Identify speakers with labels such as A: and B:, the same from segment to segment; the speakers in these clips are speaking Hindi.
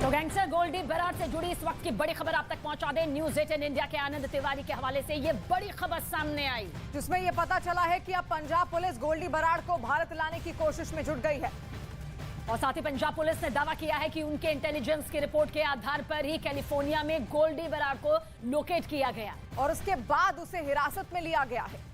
A: तो गैंगस्टर गोल्डी बराड़ से जुड़ी इस वक्त की बड़ी खबर आप तक पहुंचा दें। न्यूज 18 इंडिया के आनंद तिवारी के हवाले से ये बड़ी खबर सामने आई,
B: जिसमें ये पता चला है कि अब पंजाब पुलिस गोल्डी बराड़ को भारत लाने की कोशिश में जुट गई है।
A: और साथ ही पंजाब पुलिस ने दावा किया है कि उनके इंटेलिजेंस की रिपोर्ट के आधार पर ही कैलिफोर्निया में गोल्डी बराड़ को लोकेट किया गया
B: और उसके बाद उसे हिरासत में लिया गया है।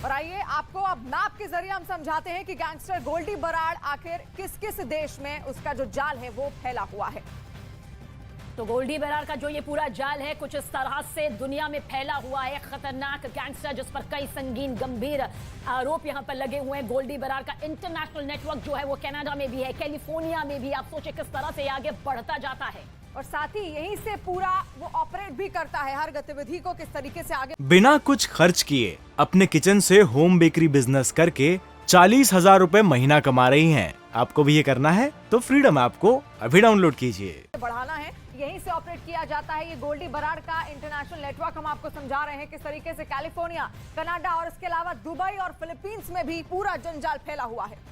B: और आइए आपको अब मैप के जरिए हम समझाते हैं कि गैंगस्टर गोल्डी बराड़ आखिर किस किस देश में उसका जो जाल है वो फैला हुआ है।
A: तो गोल्डी बराड़ का जो ये पूरा जाल है कुछ इस तरह से दुनिया में फैला हुआ है। खतरनाक गैंगस्टर जिस पर कई संगीन गंभीर आरोप यहां पर लगे हुए हैं। गोल्डी बराड़ का इंटरनेशनल नेटवर्क जो है वो कनाडा में भी है, कैलिफोर्निया में भी। आप सोचे किस तरह से आगे बढ़ता जाता है
B: और साथ ही यहीं से पूरा वो ऑपरेट भी करता है, हर गतिविधि को किस तरीके से आगे।
C: बिना कुछ खर्च किए अपने किचन से होम बेकरी बिजनेस करके 40,000 रुपए महीना कमा रही हैं। आपको भी ये करना है तो फ्रीडम ऐप को अभी डाउनलोड कीजिए।
B: बढ़ाना है, यहीं से ऑपरेट किया जाता है। ये गोल्डी बराड़ का इंटरनेशनल नेटवर्क हम आपको समझा रहे हैं किस तरीके से कैलिफोर्निया, कनाडा और इसके अलावा दुबई और फिलीपींस में भी पूरा जंजाल फैला हुआ है।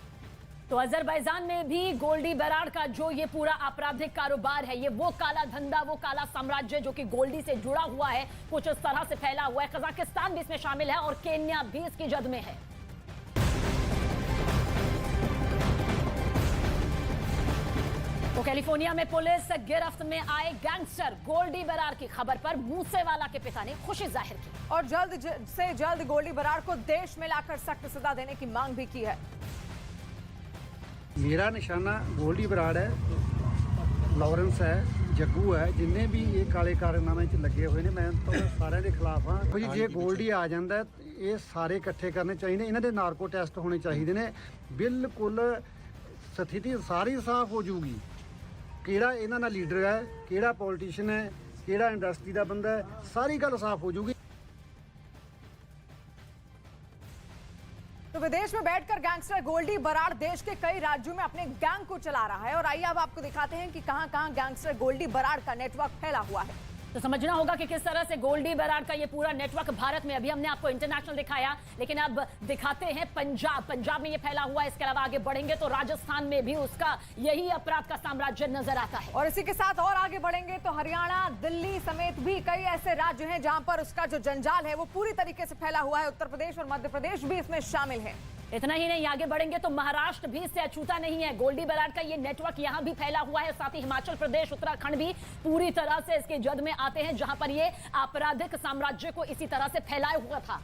A: तो अजरबैजान में भी गोल्डी बराड़ का जो ये पूरा आपराधिक कारोबार है, ये वो काला धंधा, वो काला साम्राज्य जो कि गोल्डी से जुड़ा हुआ है, कुछ इस तरह से फैला हुआ है। कजाकिस्तान भी इसमें शामिल है और केन्या भी इसकी जद में है। तो कैलिफोर्निया में पुलिस गिरफ्त में आए गैंगस्टर गोल्डी बराड़ की खबर पर मूसेवाला के पिता ने खुशी जाहिर की
B: और जल्द से जल्द गोल्डी बराड़ को देश में लाकर सख्त सजा देने की मांग भी की है।
D: मेरा निशाना गोल्डी बराड़ है, लॉरेंस है, जग्गू है, जिन्ने भी ये काले कारनामे च लगे हुए ने, मैं तो सारे के खिलाफ हाँ। जे गोल्डी आ जाता है ये सारे इकट्ठे करने चाहिए, इन्हां दे नार्को टैसट होने चाहिए ने। बिल्कुल स्थिति सारी साफ हो जूगी, किहड़ा इन्हां दा लीडर है, किहड़ा पॉलिटिशियन है, किहड़ा इंडस्ट्री का बंदा है, सारी गल साफ हो जूगी।
B: तो विदेश में बैठकर गैंगस्टर गोल्डी बराड़ देश के कई राज्यों में अपने गैंग को चला रहा है। और आइए अब आपको दिखाते हैं कि कहां-कहां गैंगस्टर गोल्डी बराड़ का नेटवर्क फैला हुआ है।
A: तो समझना होगा कि किस तरह से गोल्डी बराड़ का ये पूरा नेटवर्क भारत में, अभी हमने आपको इंटरनेशनल दिखाया, लेकिन अब दिखाते हैं पंजाब में ये फैला हुआ है। इसके अलावा आगे बढ़ेंगे तो राजस्थान में भी उसका यही अपराध का साम्राज्य नजर आता है।
B: और इसी के साथ और आगे बढ़ेंगे तो हरियाणा, दिल्ली समेत भी कई ऐसे राज्य हैं जहां पर उसका जो जंजाल है वो पूरी तरीके से फैला हुआ है। उत्तर प्रदेश और मध्य प्रदेश भी इसमें शामिल है।
A: इतना ही नहीं, आगे बढ़ेंगे तो महाराष्ट्र भी इससे अछूता नहीं है। गोल्डी बराड़ का ये नेटवर्क यहां भी फैला हुआ है। साथ ही हिमाचल प्रदेश, उत्तराखंड भी पूरी तरह से इसके जद में आते हैं, जहां पर ये आपराधिक साम्राज्य को इसी तरह से फैलाया हुआ था।